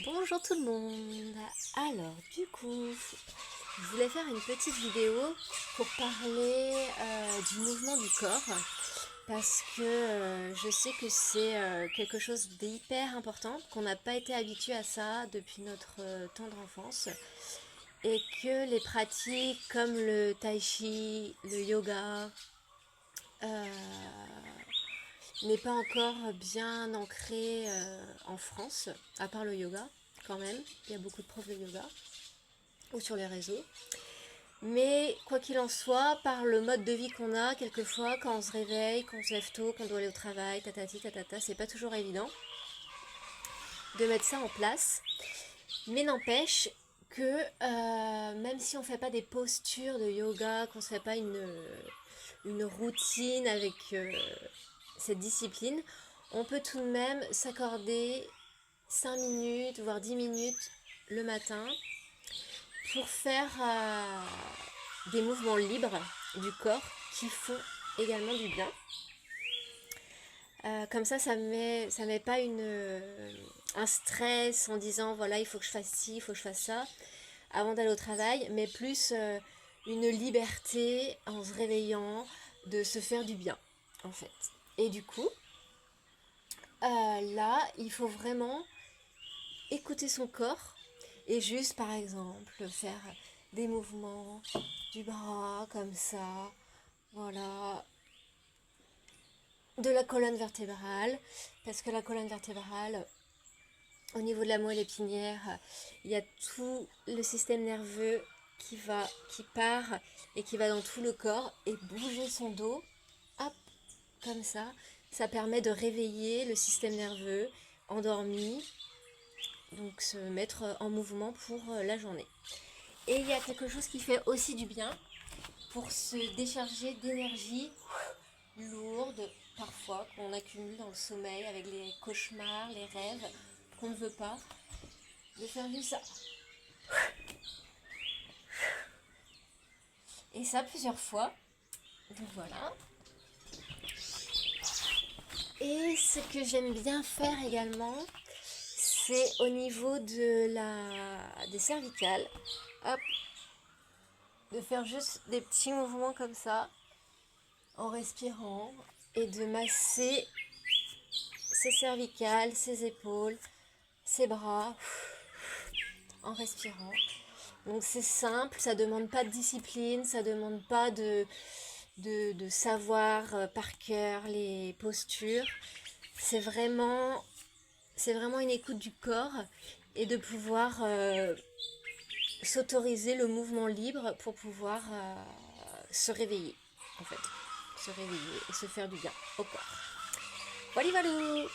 Bonjour tout le monde. Alors du coup, je voulais faire une petite vidéo pour parler du mouvement du corps parce que je sais que c'est quelque chose d'hyper important, qu'on n'a pas été habitué à ça depuis notre tendre enfance et que les pratiques comme le tai chi, le yoga n'est pas encore bien ancré en France, à part le yoga quand même. Il y a beaucoup de profs de yoga ou sur les réseaux. Mais quoi qu'il en soit, par le mode de vie qu'on a, quelquefois, quand on se réveille, qu'on se lève tôt, qu'on doit aller au travail, tatati tatata, c'est pas toujours évident de mettre ça en place. Mais n'empêche que même si on fait pas des postures de yoga, qu'on se fait pas une routine avec cette discipline, on peut tout de même s'accorder 5 minutes, voire 10 minutes le matin pour faire des mouvements libres du corps qui font également du bien. Comme ça met pas un stress en disant voilà, il faut que je fasse ci, il faut que je fasse ça avant d'aller au travail, mais plus une liberté en se réveillant de se faire du bien en fait. Et du coup, là, il faut vraiment écouter son corps et juste par exemple faire des mouvements du bras comme ça, voilà, de la colonne vertébrale, parce que la colonne vertébrale, au niveau de la moelle épinière, il y a tout le système nerveux qui part et qui va dans tout le corps, et bouger son dos, hop, comme ça permet de réveiller le système nerveux endormi, donc se mettre en mouvement pour la journée. Et il y a quelque chose qui fait aussi du bien pour se décharger d'énergie lourde, parfois, qu'on accumule dans le sommeil avec les cauchemars, les rêves qu'on ne veut pas, de faire juste ça. Et ça plusieurs fois. Donc voilà. Et ce que j'aime bien faire également, c'est au niveau des cervicales. Hop. De faire juste des petits mouvements comme ça, en respirant, et de masser ses cervicales, ses épaules, ses bras, en respirant. Donc c'est simple, ça demande pas de discipline, ça demande pas de savoir par cœur les postures. C'est vraiment une écoute du corps et de pouvoir s'autoriser le mouvement libre pour pouvoir se réveiller, en fait. Se réveiller et se faire du bien au corps. Voilà, voilà.